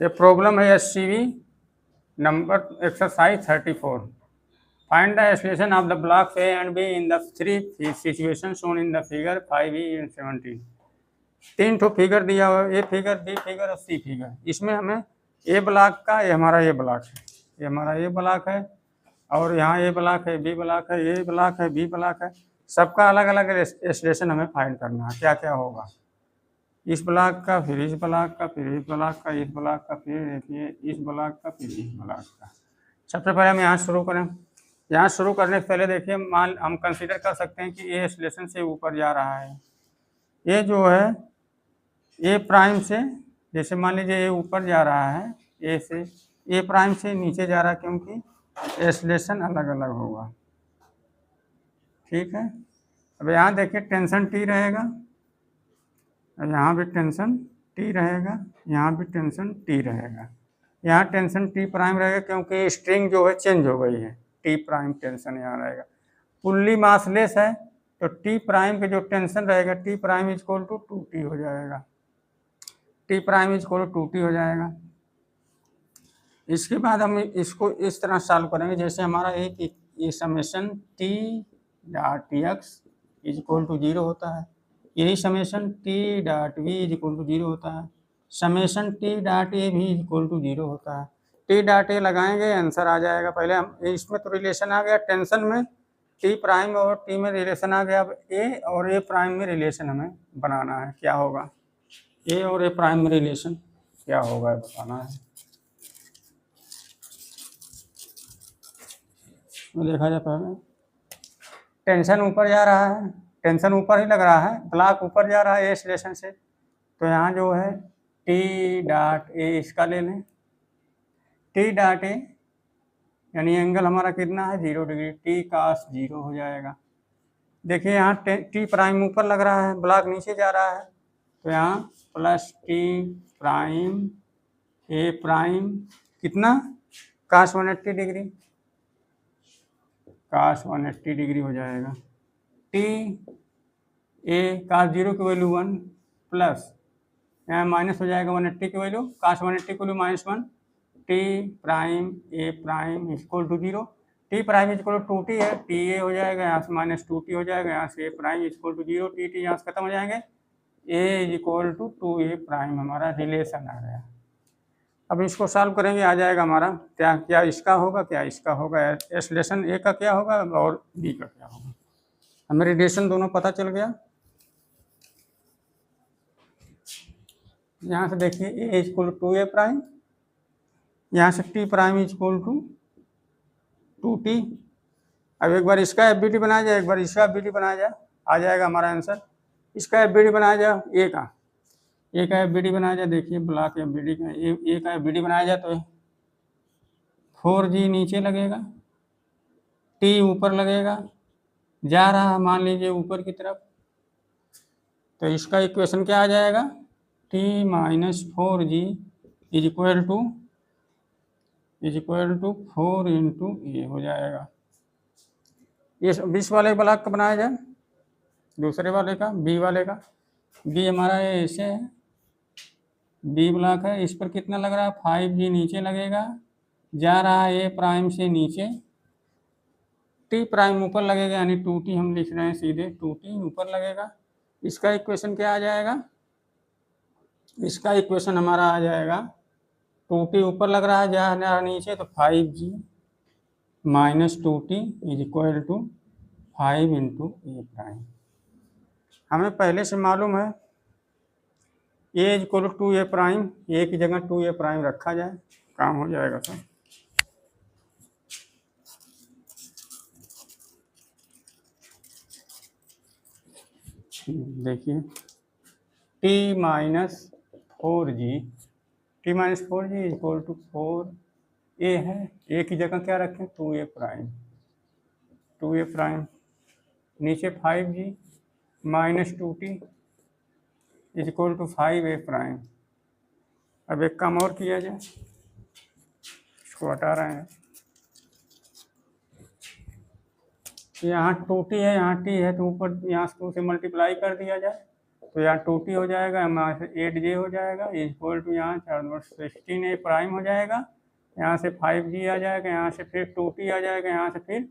ये प्रॉब्लम है SCV number exercise 34। Find the expression of the blocks A and B in the three situation shown in the figure 5E and 17। तीन ठो figure दिया हुआ है, a figure, B figure और सी figure. इसमें हमें ए ब्लॉक का, ये हमारा ए ब्लॉक है, ये हमारा ए ब्लॉक है, और यहाँ ए ब्लॉक है, बी ब्लॉक है, ए ब्लॉक है, बी ब्लॉक है। सबका अलग अलग एक्सप्रेशन हमें फाइंड करना है, क्या क्या होगा इस ब्लॉक का, फिर इस ब्लॉक का, फिर इस ब्लॉक का, इस ब्लॉक का, फिर देखिए इस ब्लॉक का, फिर इस ब्लॉक का। सबसे पहले हम यहाँ शुरू करें। यहाँ शुरू करने से पहले देखिए, मान हम कंसीडर कर सकते हैं कि ए एक्सलेशन से ऊपर जा रहा है। ये जो है ए प्राइम से, जैसे मान लीजिए ए ऊपर जा रहा है, ए से, ए प्राइम से नीचे जा रहा है, क्योंकि एक्सलेशन अलग अलग होगा। ठीक है। अब यहाँ देखिए टेंशन टी रहेगा, यहाँ भी टेंशन टी रहेगा, यहाँ भी टेंशन टी रहेगा। यहाँ टेंशन टी प्राइम रहेगा क्योंकि स्ट्रिंग जो है चेंज हो गई है, टी प्राइम टेंशन यहाँ रहेगा। पुल्ली मासलेस है तो टी प्राइम के जो टेंशन रहेगा, T prime is equal to 2T हो जाएगा, T prime is equal to 2T हो जाएगा। इसके बाद हम इसको इस तरह सॉल्व करेंगे, जैसे हमारा एक ये summation T dot X is equal to 0 होता है, यही summation T dot V is equal to 0 होता है, समेशन टी डॉट ए भी इज इक्वल टू 0 होता है। टी डॉट ए लगाएंगे, आंसर आ जाएगा। पहले हम इसमें तो रिलेशन आ गया, टेंशन में टी प्राइम और टी में रिलेशन आ गया। अब ए और ए प्राइम में रिलेशन हमें बनाना है, क्या होगा ए और ए प्राइम में रिलेशन क्या होगा बताना है। देखा जाए पहले, टेंशन ऊपर जा रहा है, टेंशन ऊपर ही लग रहा है, ब्लॉक ऊपर जा रहा है ए एक्सलेशन से, तो यहाँ जो है टी डॉट ए इसका ले लें, टी डॉट ए यानी एंगल हमारा कितना है 0 डिग्री, टी कास 0 हो जाएगा। देखिए यहाँ टी प्राइम ऊपर लग रहा है, ब्लॉक नीचे जा रहा है, तो यहाँ plus T prime A prime कितना कास 180 डिग्री, कास 180 डिग्री हो जाएगा। टी ए कास 0 की वैल्यू 1 प्लस यहाँ माइनस हो जाएगा 180 की वैल्यू, कास 180 की value -1, T prime A prime equal to 0, T prime equal to 2T है, टी ए हो जाएगा, यहाँ से -2T हो जाएगा, यहाँ से A prime equal to 0, T T यहाँ से खत्म हो जाएंगे, A equal to 2A prime हमारा रिलेशन आ गया। अब इसको सॉल्व करेंगे, आ जाएगा हमारा क्या क्या इसका होगा, क्या इसका होगा, एक्सलेशन ए का क्या होगा और बी का क्या होगा। हमें रिलेशन दोनों पता चल गया। यहाँ से देखिए ए इक्वल टू 2A प्राइम, यहाँ से T prime equal to 2T। अब एक बार इसका FBD बनाया जाए, एक बार इसका FBD बनाया जाए, आ जाएगा हमारा आंसर। इसका FBD बनाया जाए, ए का FBD बनाया जाए, देखिए ब्लॉक FBD का ए का FBD बनाया जाए तो 4G नीचे लगेगा, टी ऊपर लगेगा, जा रहा है मान लीजिए ऊपर की तरफ, तो इसका इक्वेशन क्या आ जाएगा, T minus 4G is equal to 4 into A हो जाएगा। ये 20 वाले ब्लॉक का बनाया जाए, दूसरे वाले का, बी वाले का, बी हमारा ये ऐसे है, बी ब्लॉक है, इस पर कितना लग रहा है 5G नीचे लगेगा, जा रहा है ए प्राइम से नीचे, टी प्राइम ऊपर लगेगा, यानी 2T हम लिख रहे हैं सीधे, 2T ऊपर लगेगा। इसका इक्वेशन क्या आ जाएगा, इसका इक्वेशन हमारा आ जाएगा 2T ऊपर लग रहा है, जा रहा नीचे, तो 5G minus 2T is equal to 5 into A prime. हमें पहले से मालूम है A is equal to A prime, A की जगह 2A प्राइम रखा जाए, काम हो जाएगा सर। देखिए T minus 4G is equal to 4A है, ए की जगह क्या रखें 2A प्राइम, नीचे 5G minus 2T is equal to 5A prime. अब एक काम और किया जाए, इसको हटा रहे हैं, यहाँ 2T है, यहाँ T है, तो ऊपर यहाँ से 2 से मल्टीप्लाई कर दिया जाए, तो यहाँ 2t हो जाएगा, यहाँ से 8j हो जाएगा इक्वल टू यहाँ 16a प्राइम हो जाएगा, यहाँ से 5g आ जाएगा, यहाँ से फिर 2t आ जाएगा, यहाँ से फिर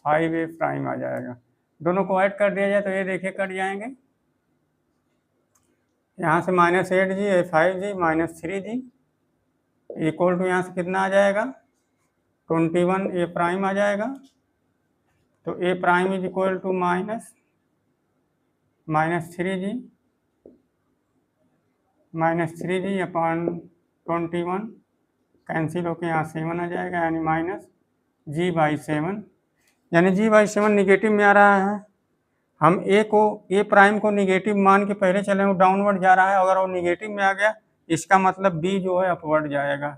5a प्राइम आ जाएगा। दोनों को ऐड कर दिया जाए तो ये देखिए कट जाएंगे। यहाँ से -8g 5g -3g equal to यहाँ से कितना आ जाएगा 21a प्राइम आ जाएगा। तो a prime is equal to -3g upon 21 cancel होकर यहाँ 7 आ जाएगा, यानी -g/7, यानी g/7 निगेटिव में आ रहा है। हम a प्राइम को निगेटिव मान के पहले चले, वो डाउनवर्ड जा रहा है, अगर वो निगेटिव में आ गया इसका मतलब b जो है अपवर्ड जाएगा।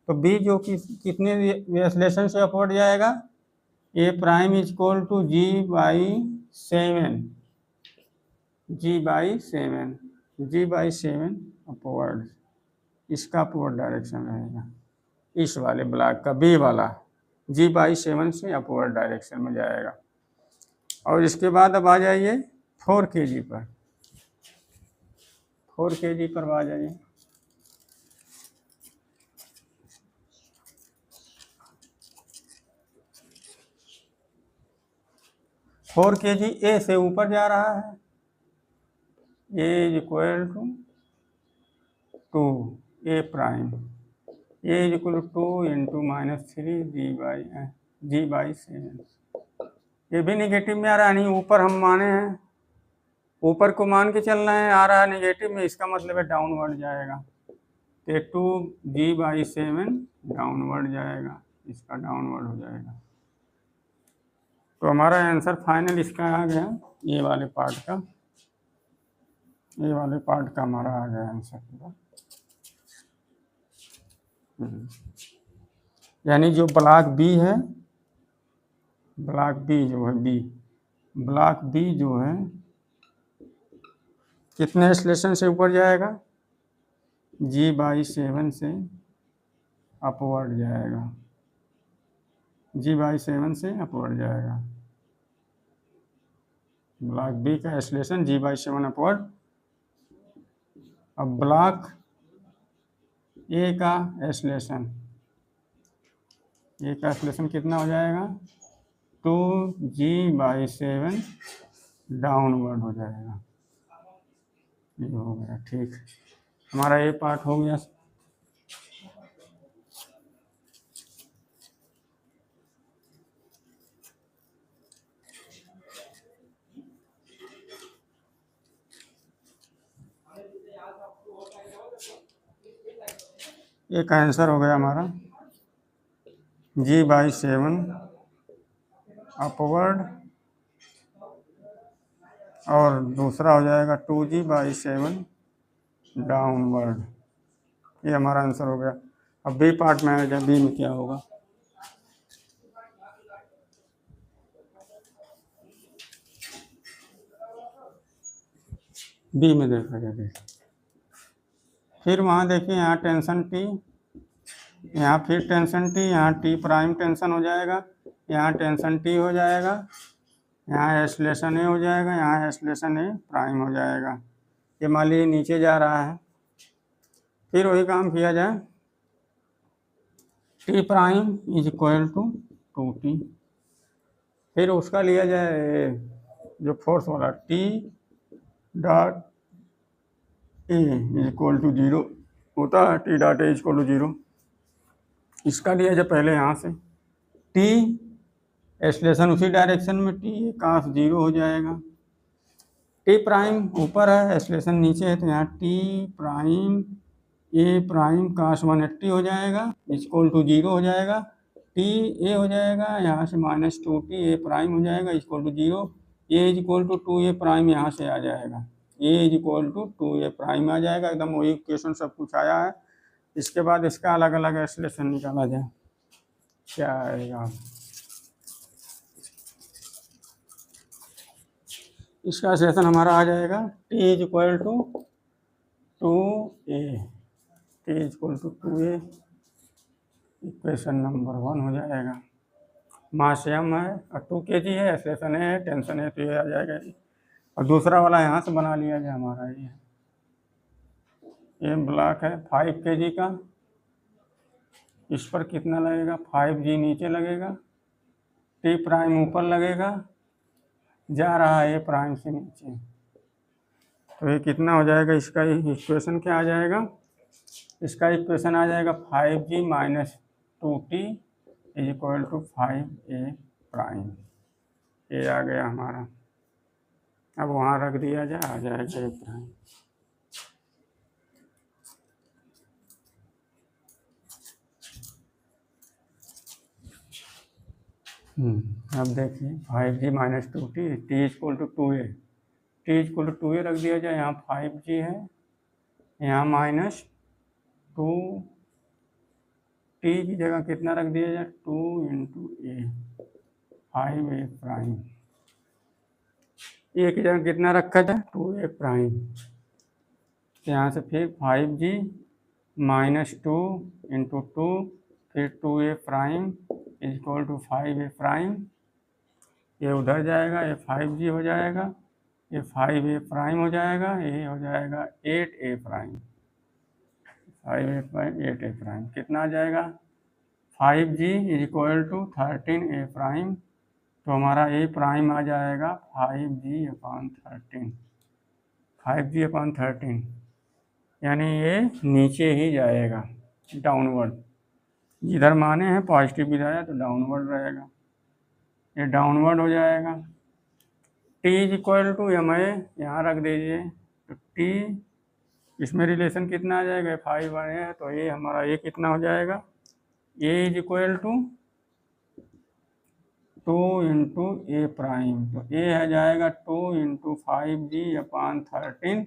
तो b जो कि कितने रिलेशन से अपवर्ड जाएगा, a prime is equal to g/7 upward, इसका अपवर्ड डायरेक्शन रहेगा, इस वाले ब्लॉक का b वाला g/7 से अपवर्ड डायरेक्शन में जाएगा। और इसके बाद अब आ जाइए 4 kg पर, 4 kg पर आ जाइए। फोर kg ए से ऊपर जा रहा है, A is equal to 2 A prime, A is equal to 2 into -3g/7। ये भी निगेटिव में आ रहा है, नहीं ऊपर हम माने हैं, ऊपर को मान के चलना है, आ रहा है निगेटिव में, इसका मतलब है डाउनवर्ड जाएगा। तो 2g/7 डाउनवर्ड जाएगा, इसका डाउनवर्ड हो जाएगा। तो हमारा आंसर फाइनल इसका आ गया, ये वाले पार्ट का, ये वाले पार्ट का हमारा आ गया आंसर पूरा। यानी जो ब्लॉक बी है, ब्लॉक बी जो है ब्लॉक बी जो है कितने स्लेशन से ऊपर जाएगा, g/7 से अपवर्ड जाएगा, g/7 से अपवर्ड जाएगा। ब्लॉक बी का स्लेशन g/7 अपवर्ड। अब ब्लॉक ए का स्लेशन, ए का स्लेशन कितना हो जाएगा 2g/7 डाउनवर्ड हो जाएगा। ये हो गया, ठीक, हमारा ये पार्ट हो गया। एक आंसर हो गया हमारा g/7 अपवर्ड, और दूसरा हो जाएगा 2g/7 डाउनवर्ड। ये हमारा आंसर हो गया। अब बी पार्ट में आ जाए, बी में क्या होगा। बी में देखा जाए, फिर वहाँ देखिए, यहाँ टेंशन टी, यहाँ फिर टेंशन टी, यहाँ टी प्राइम टेंशन हो जाएगा, यहाँ टेंशन टी हो जाएगा, यहाँ एस्लेशन ए हो जाएगा, यहाँ एस्लेशन ए प्राइम हो जाएगा। ये मान लीजिए नीचे जा रहा है, फिर वही काम किया जाए, T prime is equal to 2t, फिर उसका लिया जाए जो फोर्स वाला T dot A is equal to 0 होता है, T dot A is equal to 0, इसका लिया जाए पहले यहाँ से टी एस्लेशन उसी डायरेक्शन में, टी कास 0 हो जाएगा, टी प्राइम ऊपर है, एस्लेशन नीचे है, तो यहाँ टी प्राइम ए प्राइम कास 180 हो जाएगा, इक्वल टू 0 हो जाएगा, टी ए हो जाएगा, यहाँ से -2t ए प्राइम हो जाएगा, equal to 0, A is equal to 2a prime यहाँ से आ जाएगा, A is equal to 2a prime आ जाएगा, एकदम वही क्वेश्चन सब कुछ आया है। इसके बाद इसका अलग अलग एस्लेशन निकाला जाए, क्या आएगा, इसका एस्लेशन हमारा आ जाएगा T is equal to 2a, T is equal to 2a, equation number 1 हो जाएगा। मास m है और 2 kg है, एस्लेशन है, टेंशन है, तो ये आ जाएगा और दूसरा वाला यहाँ से बना लिया जाए हमारा ये ब्लॉक है 5 kg का, इस पर कितना लगेगा 5G नीचे लगेगा, T प्राइम ऊपर लगेगा, जा रहा है A प्राइम से नीचे। तो ये कितना हो जाएगा, इसका इक्वेशन क्या आ जाएगा, इसका इक्वेशन आ जाएगा 5G minus 2T is equal to 5A prime. ये आ गया हमारा, अब वहाँ रख दिया जाए, आ जाएगा A प्राइम। अब देखिए 5G minus 2T, T equal to 2A, T equal to 2A रख दिया जाए, यहाँ 5G है, यहाँ माइनस 2T की जगह कितना रख दिया जाए 2 into A, 5A prime. A की जगह कितना रखा जाए 2A प्राइम, तो यहाँ से फिर 5G माइनस 2 इंटू 2 फिर 2A prime is equal to 5A prime. ये उधर जाएगा, ये 5G हो जाएगा, ये 5A प्राइम हो जाएगा, ये हो जाएगा 8A prime, 5A prime 8A prime कितना आ जाएगा 5G is equal to 13A prime. तो हमारा A प्राइम आ जाएगा 5G अपॉन 13, 5G अपॉन 13, यानी ये नीचे ही जाएगा डाउनवर्ड, जिधर माने हैं पॉजिटिव भी जाए तो डाउनवर्ड रहेगा, ये डाउनवर्ड हो जाएगा। T is equal to M A यहाँ रख दीजिए, तो T इसमें रिलेशन कितना आ जाएगा 5 है, तो ये हमारा ये कितना हो जाएगा A is equal to 2 into A prime, तो A आ जाएगा 2 इंटू 5G अपॉन 13,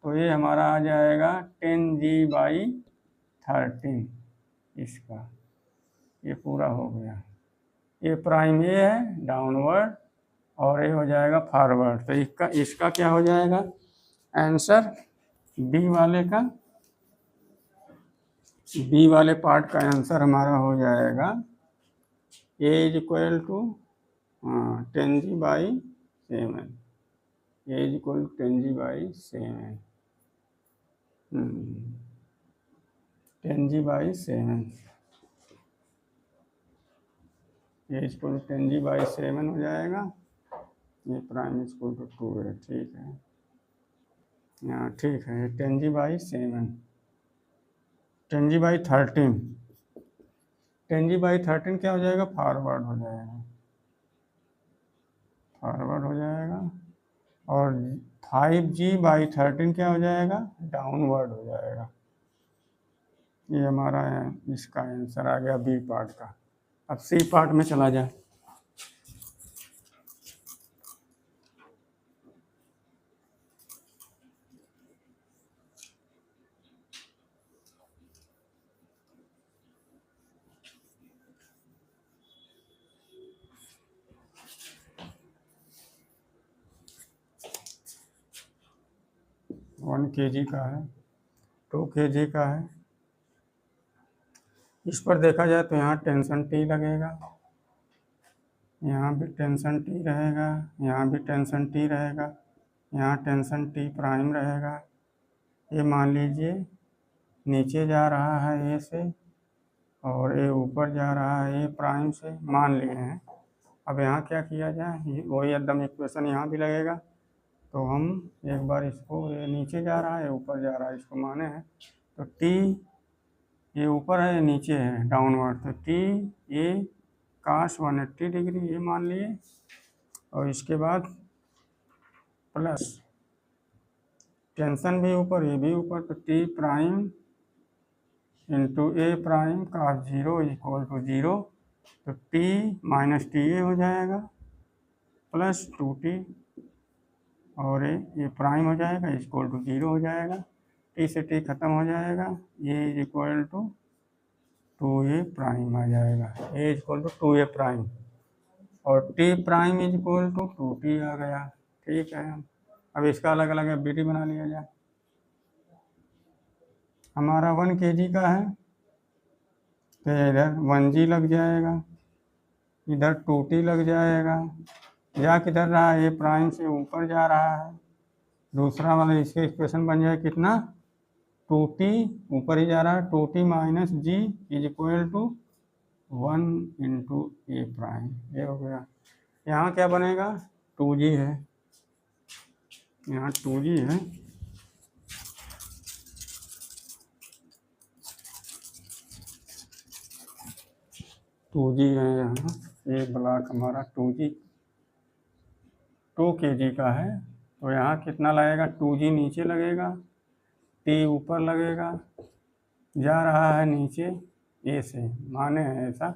तो ये हमारा आ जाएगा 10G बाई 13, इसका ये पूरा हो गया। A प्राइम ये है डाउनवर्ड और ये हो जाएगा फॉरवर्ड, तो इसका क्या हो जाएगा आंसर, बी वाले पार्ट का आंसर हमारा हो जाएगा A is equal to 10G by 7, A is equal to 10G by 7, 10G by 7, A is equal to 10G by 7 हो जाएगा, ये प्राइम इज इक्वल टू 2 है, ठीक है, हाँ ठीक है, 10G by 7, 10G by 13, 10G by 13 क्या हो जाएगा फॉरवर्ड हो जाएगा, फॉरवर्ड हो जाएगा, और 5G बाई 13 क्या हो जाएगा डाउनवर्ड हो जाएगा। ये हमारा इसका आंसर आ गया बी पार्ट का। अब सी पार्ट में चला जाए, वन kg का है, 2 kg का है। इस पर देखा जाए तो यहाँ टेंशन T लगेगा, यहाँ भी टेंशन T रहेगा, यहाँ भी टेंशन T रहेगा, यहाँ टेंशन T प्राइम रहेगा। ये मान लीजिए नीचे जा रहा है A से और A ऊपर जा रहा है A प्राइम से, मान लिए हैं। अब यहाँ क्या किया जाए, वही एकदम इक्वेशन यहाँ भी लगेगा, तो हम एक बार इसको, ये नीचे जा रहा है ऊपर जा रहा है, इसको माने हैं, तो T ये ऊपर है ये नीचे है डाउनवर्ड, तो T ये cos 180 डिग्री ये मान लिए, और इसके बाद प्लस टेंशन भी ऊपर ये भी ऊपर, तो T prime into A prime cos 0 equal to 0, तो T माइनस TA हो जाएगा प्लस 2T, और ये प्राइम हो जाएगा इक्वल टू 0 हो जाएगा, T से T खत्म हो जाएगा, ये is equal to 2A prime आ जाएगा, A equal to 2A prime, और T prime is equal to 2T आ गया, ठीक है। अब इसका अलग अलग एफडीटी बना लिया जाए। हमारा 1 kg का है, तो इधर 1G लग जाएगा, इधर 2T लग जाएगा, जा किधर रहा है, ए प्राइम से ऊपर जा रहा है। दूसरा वाला इसके इक्वेशन बन जाए कितना, 2t ऊपर ही जा रहा है, 2t minus G is equal to 1 into A prime. ये हो गया। यहाँ क्या बनेगा, 2g है, यहाँ 2g है, टू जी है यहाँ। ये ब्लॉक हमारा 2g 2 kg का है, तो यहाँ कितना लगेगा, 2g नीचे लगेगा, t ऊपर लगेगा, जा रहा है नीचे ए से, माने है ऐसा।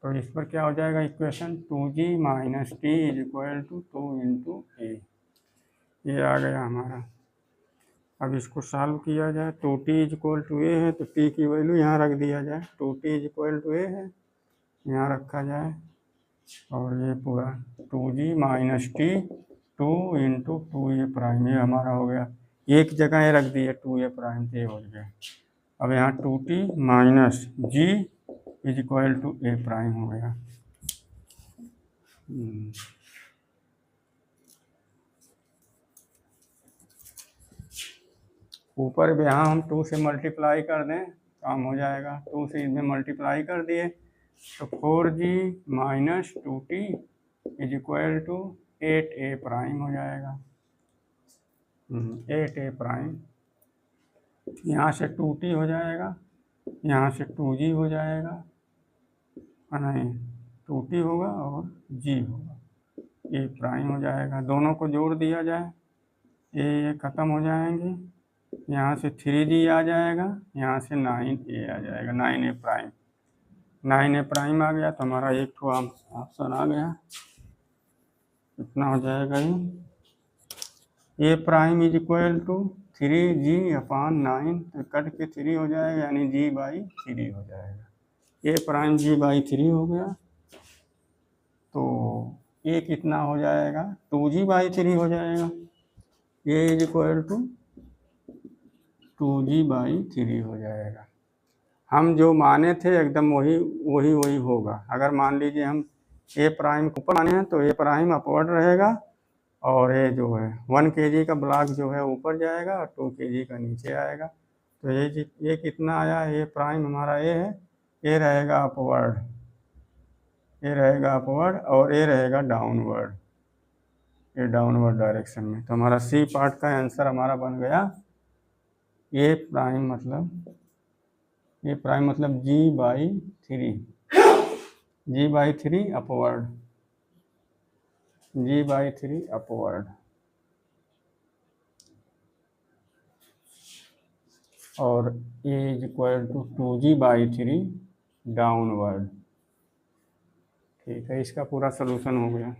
तो इस पर क्या हो जाएगा equation, 2g minus T is equal to 2 into A. ये आ गया हमारा। अब इसको सॉल्व किया जाए, 2t इज इक्वल टू ए है तो t की वैल्यू यहाँ रख दिया जाए, 2t इज इक्वल टू ए है, यहाँ रखा जाए, और ये पूरा 2g minus T 2 into 2a prime, ये हमारा हो गया। एक जगह ये रख दिए 2a प्राइम, ये हो गया। अब यहाँ 2t minus G is equal to A prime हो गया। ऊपर भी यहाँ हम 2 से मल्टीप्लाई कर दें, काम हो जाएगा। 2 से इसमें मल्टीप्लाई कर दिए तो 4g minus 2t is equal to 8a prime हो जाएगा। 8a प्राइम, यहाँ से 2t हो जाएगा, यहाँ से 2g हो जाएगा, नहीं 2t होगा और g होगा, a प्राइम हो जाएगा। दोनों को जोड़ दिया जाए, ये ख़त्म हो जाएंगे, यहाँ से 3g आ जाएगा, यहाँ से 9a आ जाएगा, 9a प्राइम। 9a प्राइम आ गया तो हमारा एक ठो ऑप्शन आ गया। कितना हो जाएगा ये, A prime is equal to 3g upon 9, तो कट के 3 हो जाएगा, यानी g/3 हो जाएगा। ए प्राइम g/3 हो गया, तो ये कितना हो जाएगा, 2g/3 हो जाएगा। A is equal to 2g/3 हो जाएगा। हम जो माने थे एकदम वही होगा। अगर मान लीजिए हम ए प्राइम को ऊपर माने हैं तो ए प्राइम अपवर्ड रहेगा, और ये जो है 1 kg का ब्लॉक जो है ऊपर जाएगा और 2 kg का नीचे आएगा। तो ये कितना आया, ए प्राइम हमारा ए है, ए रहेगा अपवर्ड, ए रहेगा अपवर्ड और ए रहेगा डाउनवर्ड, ये डाउनवर्ड डायरेक्शन में। तो हमारा सी पार्ट का आंसर हमारा बन गया ए प्राइम मतलब g/3 अपवर्ड, g/3 अपवर्ड, और A is equal to 2g/3 downward. ठीक है, इसका पूरा सलूशन हो गया।